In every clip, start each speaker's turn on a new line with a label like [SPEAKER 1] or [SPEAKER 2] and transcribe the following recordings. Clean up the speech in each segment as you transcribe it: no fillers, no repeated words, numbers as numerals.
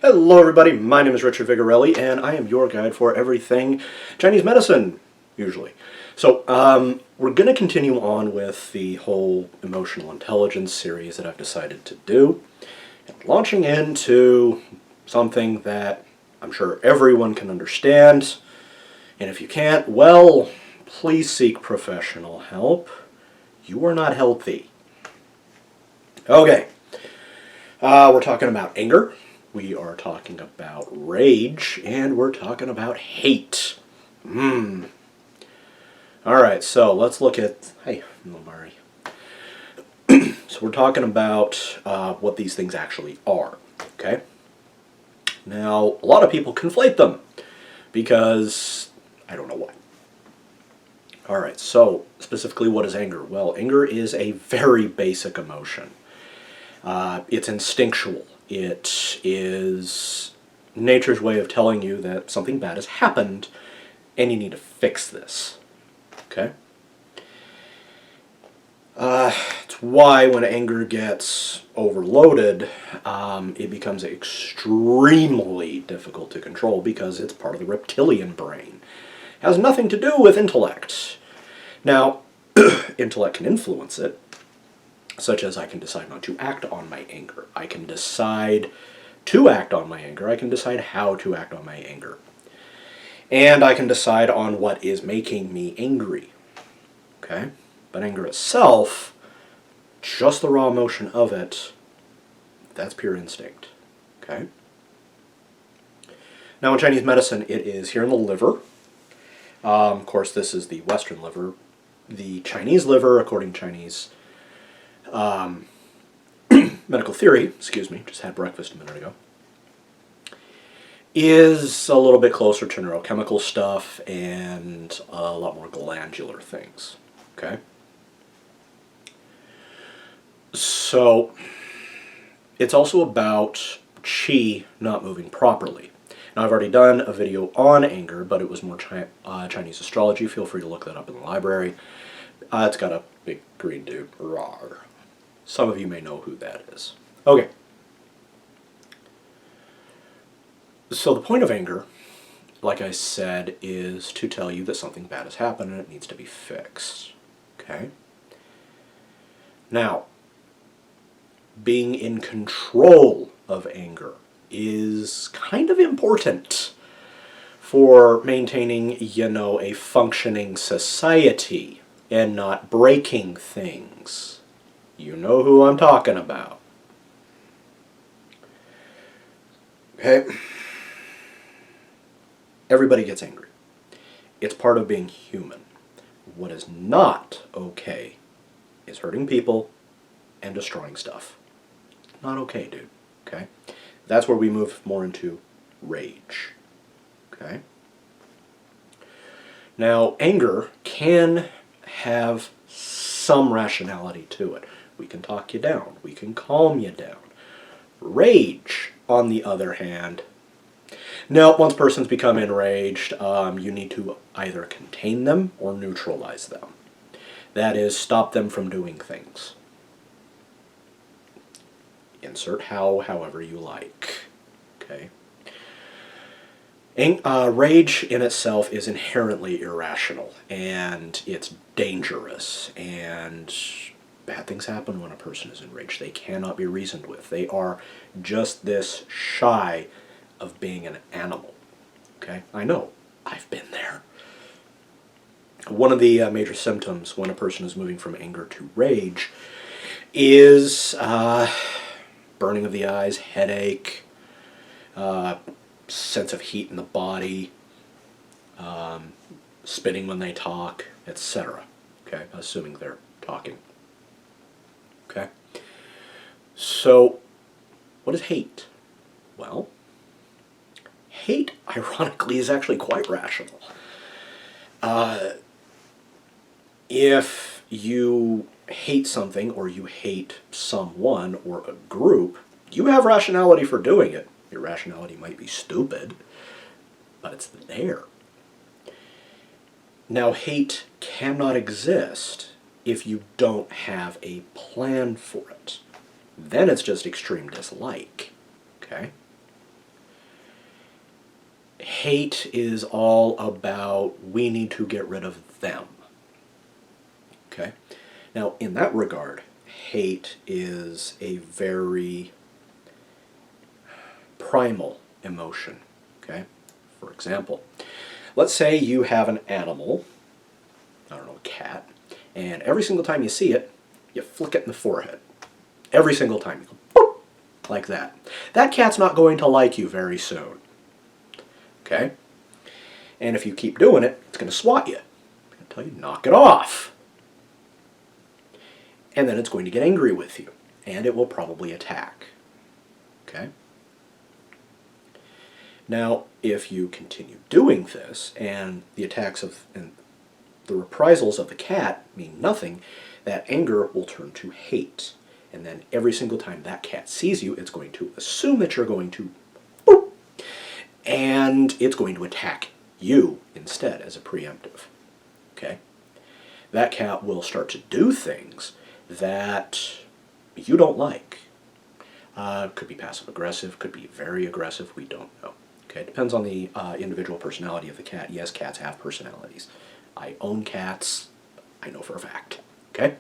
[SPEAKER 1] Hello everybody, my name is Richard Vigorelli and I am your guide for everything Chinese medicine, usually. So, we're going to continue on with the whole emotional intelligence series that I've decided to do, and launching into something that I'm sure everyone can understand, and if you can't, well, please seek professional help. You are not healthy. Okay, we're talking about anger. We are talking about rage, and we're talking about hate. Alright, so let's look at... Hey, Mari. So we're talking about what these things actually are, okay? Now, a lot of people conflate them, because I don't know why. Alright, so specifically what is anger? Well, anger is a very basic emotion. It's instinctual. It is nature's way of telling you that something bad has happened and you need to fix this. Okay? It's why when anger gets overloaded, it becomes extremely difficult to control because it's part of the reptilian brain. It has nothing to do with intellect. Now, intellect can influence it, such as I can decide not to act on my anger. I can decide to act on my anger. I can decide how to act on my anger. And I can decide on what is making me angry. Okay? But anger itself, just the raw emotion of it, that's pure instinct. Okay? Now in Chinese medicine, it is here in the liver. Of course, this is the Western liver. The Chinese liver, according to Chinese medical theory, just had breakfast a minute ago, is a little bit closer to neurochemical stuff and a lot more glandular things. Okay? So, it's also about qi not moving properly. Now, I've already done a video on anger, but it was more Chinese astrology. Feel free to look that up in the library. It's got a big green dude. Rawr. Some of you may know who that is. Okay. So the point of anger, like I said, is to tell you that something bad has happened and it needs to be fixed. Okay? Now, being in control of anger is kind of important for maintaining, a functioning society and not breaking things. You know who I'm talking about. Okay? Everybody gets angry. It's part of being human. What is not okay is hurting people and destroying stuff. Not okay, dude. Okay? That's where we move more into rage. Okay? Now, anger can have some rationality to it. We can talk you down. We can calm you down. Rage, on the other hand, now, once persons become enraged, you need to either contain them or neutralize them. That is, stop them from doing things. Insert however you like. Okay? Rage in itself is inherently irrational, and it's dangerous, and bad things happen when a person is enraged. They cannot be reasoned with. They are just this shy of being an animal. Okay? I know. I've been there. One of the major symptoms when a person is moving from anger to rage is burning of the eyes, headache, sense of heat in the body, spitting when they talk, etc. Okay? Assuming they're talking. Okay? So, what is hate? Well, hate, ironically, is actually quite rational. If you hate something, or you hate someone, or a group, you have rationality for doing it. Your rationality might be stupid, but it's there. Now, hate cannot exist if you don't have a plan for it. Then it's just extreme dislike. Okay? Hate is all about we need to get rid of them. Okay? Now, in that regard, hate is a very primal emotion. Okay? For example, let's say you have an animal, I don't know, a cat, and every single time you see it, you flick it in the forehead. Every single time. You go, boop, like that. That cat's not going to like you very soon. Okay? And if you keep doing it, it's going to swat you. It's going to tell you, knock it off. And then it's going to get angry with you. And it will probably attack. Okay? Now, if you continue doing this, and the attacks of, and the reprisals of the cat mean nothing, that anger will turn to hate. And then every single time that cat sees you, it's going to assume that you're going to boop, and it's going to attack you instead as a preemptive. Okay? That cat will start to do things that you don't like. Could be passive-aggressive, could be very aggressive, we don't know. Okay? It depends on the individual personality of the cat. Yes, cats have personalities. I own cats, I know for a fact. Okay?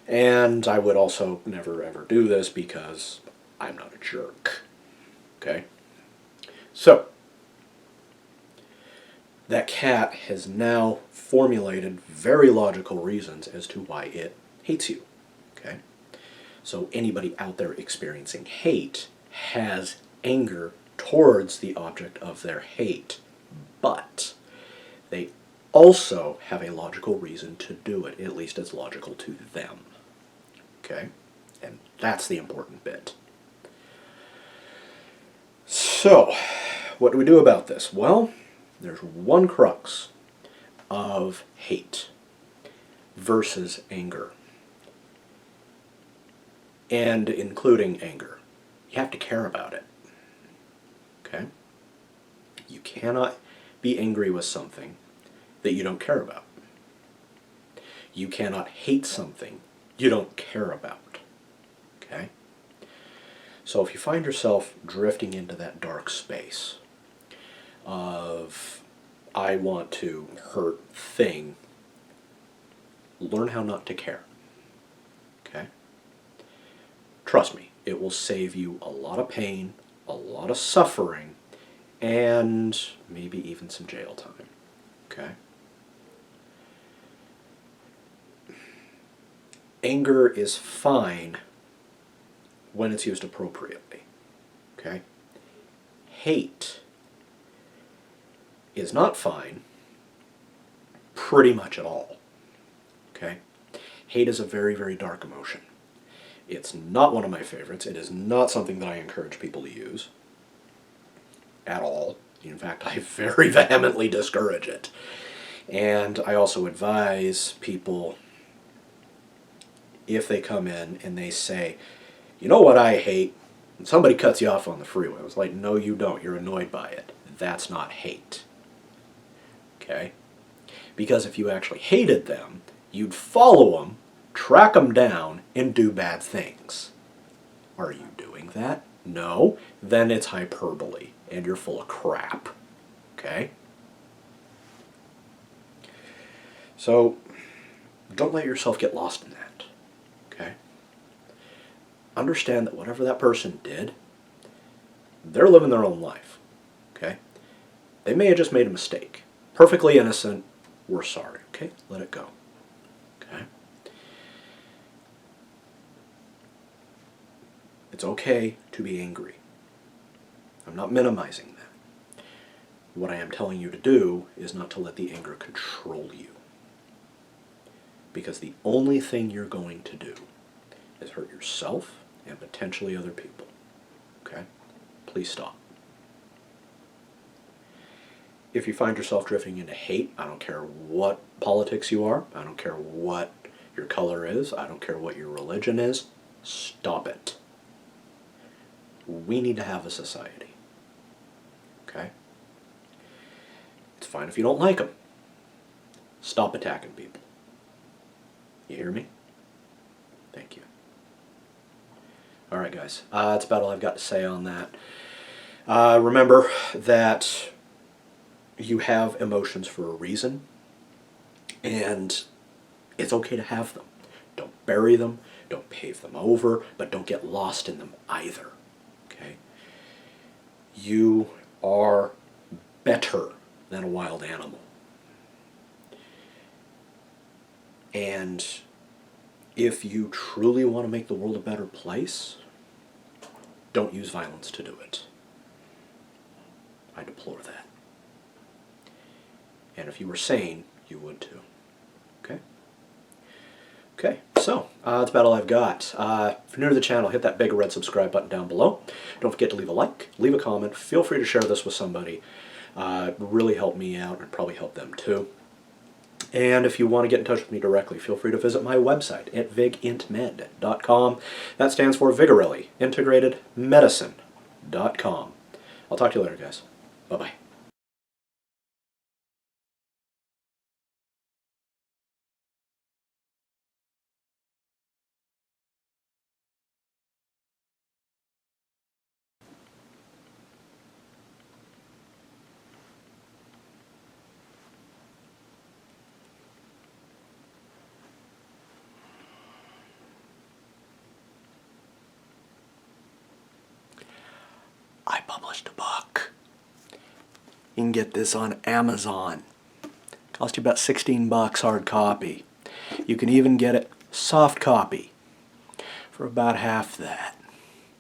[SPEAKER 1] And I would also never ever do this because I'm not a jerk. Okay? So, that cat has now formulated very logical reasons as to why it hates you. Okay? So anybody out there experiencing hate has anger towards the object of their hate, but they also have a logical reason to do it, at least it's logical to them. Okay? And that's the important bit. So, what do we do about this? Well, there's one crux of hate versus anger. And including anger. You have to care about it. Okay? You cannot be angry with something that you don't care about. You cannot hate something you don't care about. Okay? So if you find yourself drifting into that dark space of I want to hurt thing, learn how not to care. Okay? Trust me, it will save you a lot of pain, a lot of suffering, and maybe even some jail time. Okay? Anger is fine when it's used appropriately. Okay? Hate is not fine pretty much at all. Okay? Hate is a very, very dark emotion. It's not one of my favorites. It is not something that I encourage people to use at all. In fact, I very vehemently discourage it. And I also advise people, if they come in and they say, you know what I hate? When somebody cuts you off on the freeway. I was like, no you don't. You're annoyed by it. That's not hate. Okay? Because if you actually hated them, you'd follow them, track them down, and do bad things. Are you doing that? No? Then it's hyperbole, and you're full of crap. Okay? So, don't let yourself get lost in that. Okay? Understand that whatever that person did, they're living their own life. Okay? They may have just made a mistake. Perfectly innocent, we're sorry. Okay? Let it go. Okay? It's okay to be angry. I'm not minimizing that. What I am telling you to do is not to let the anger control you. Because the only thing you're going to do is hurt yourself and potentially other people. Okay? Please stop. If you find yourself drifting into hate, I don't care what politics you are, I don't care what your color is, I don't care what your religion is, stop it. We need to have a society. Okay? It's fine if you don't like them. Stop attacking people. You hear me? Thank you. Alright guys, that's about all I've got to say on that. Remember that you have emotions for a reason, and it's okay to have them. Don't bury them, don't pave them over, but don't get lost in them either. Okay? You are better than a wild animal. And if you truly want to make the world a better place, don't use violence to do it. I deplore that. And if you were sane, you would too. Okay? Okay, so that's about all I've got. If you're new to the channel, hit that big red subscribe button down below. Don't forget to leave a like, leave a comment. Feel free to share this with somebody. It would really help me out and probably help them too. And if you want to get in touch with me directly, feel free to visit my website at vigintmed.com. That stands for Vigorelli, Integrated Medicine.com. I'll talk to you later, guys. Bye-bye. I published a book. You can get this on Amazon. Cost you about 16 bucks hard copy. You can even get it soft copy for about half that.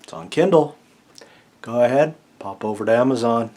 [SPEAKER 1] It's on Kindle. Go ahead, pop over to Amazon.